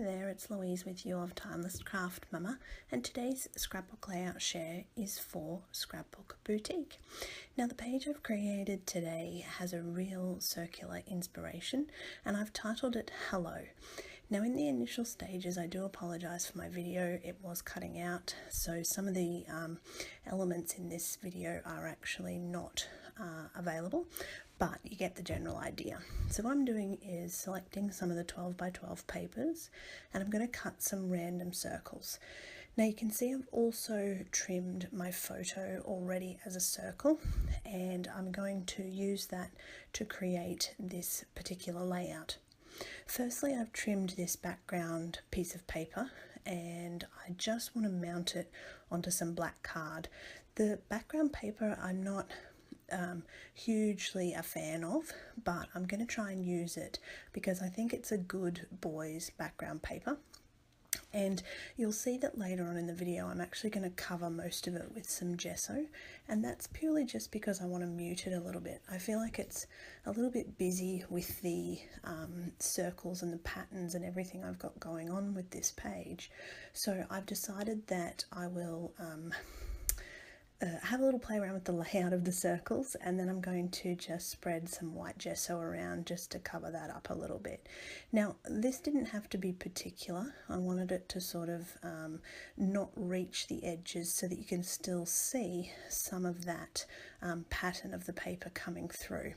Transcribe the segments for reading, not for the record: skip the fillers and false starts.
there, it's Louise with your Timeless Craft Mama, and today's scrapbook layout share is for Scrapbook Boutique. Now the page I've created today has a real circular inspiration and I've titled it Hello. Now in the initial stages I do apologise for my video, it was cutting out, so some of the elements in this video are actually not available, but you get the general idea. So what I'm doing is selecting some of the 12 by 12 papers and I'm going to cut some random circles. Now you can see I've also trimmed my photo already as a circle, and I'm going to use that to create this particular layout. Firstly, I've trimmed this background piece of paper and I just want to mount it onto some black card. The background paper I'm not hugely a fan of, but I'm going to try and use it because I think it's a good boys background paper. And you'll see that later on in the video I'm actually going to cover most of it with some gesso, and that's purely just because I want to mute it a little bit. I feel like it's a little bit busy with the circles and the patterns and everything I've got going on with this page. So I've decided that I will have a little play around with the layout of the circles, and then I'm going to just spread some white gesso around just to cover that up a little bit. Now this didn't have to be particular, I wanted it to sort of not reach the edges so that you can still see some of that pattern of the paper coming through.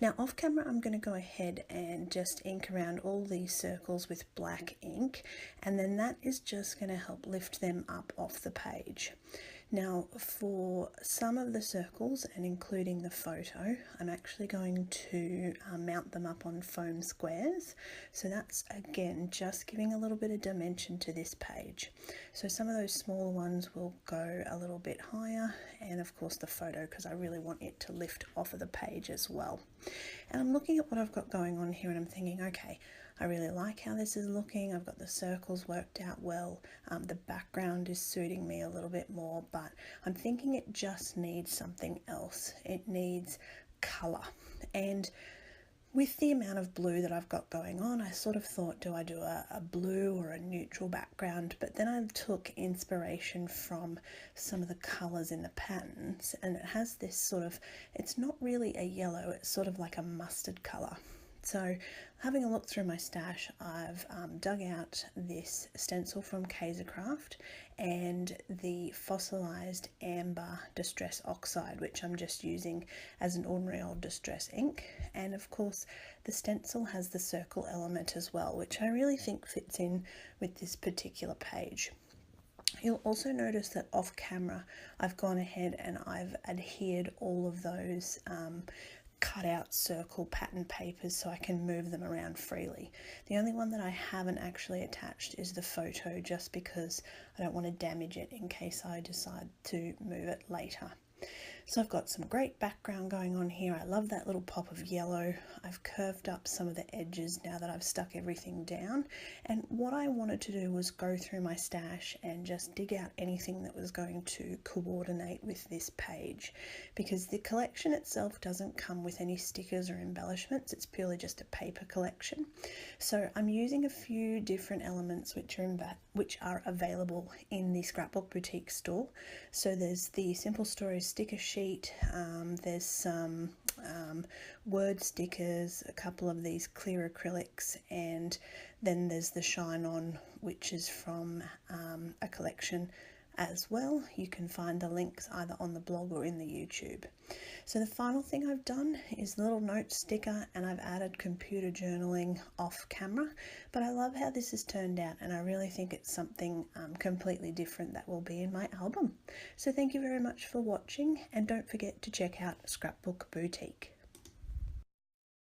Now off camera I'm going to go ahead and just ink around all these circles with black ink, and then that is just going to help lift them up off the page. Now for some of the circles, and including the photo, I'm actually going to mount them up on foam squares. So that's again just giving a little bit of dimension to this page. So some of those smaller ones will go a little bit higher, and of course the photo, because I really want it to lift off of the page as well. And I'm looking at what I've got going on here and I'm thinking, okay, I really like how this is looking. I've got the circles worked out well. The background is suiting me a little bit more, but I'm thinking it just needs something else. It needs colour. And with the amount of blue that I've got going on, I sort of thought, do I do a blue or a neutral background? But then I took inspiration from some of the colours in the patterns, and it has this sort of, it's not really a yellow, it's sort of like a mustard colour. So having a look through my stash, I've dug out this stencil from Craft and the fossilized amber distress oxide, which I'm just using as an ordinary old distress ink. And of course the stencil has the circle element as well, which I really think fits in with this particular page. You'll also notice that off camera I've gone ahead and I've adhered all of those cut out circle pattern papers so I can move them around freely. The only one that I haven't actually attached is the photo, just because I don't want to damage it in case I decide to move it later. So I've got some great background going on here. I love that little pop of yellow. I've curved up some of the edges now that I've stuck everything down. And what I wanted to do was go through my stash and just dig out anything that was going to coordinate with this page, because the collection itself doesn't come with any stickers or embellishments. It's purely just a paper collection. So I'm using a few different elements which are available in the Scrapbook Boutique store. So there's the Simple Stories sticker sheet, there's some word stickers, a couple of these clear acrylics, and then there's the Shine On, which is from a collection as well. You can find the links either on the blog or in the YouTube. So the final thing I've done is the little note sticker, and I've added computer journaling off camera, but I love how this has turned out and I really think it's something completely different that will be in my album. So thank you very much for watching, and don't forget to check out Scrapbook Boutique.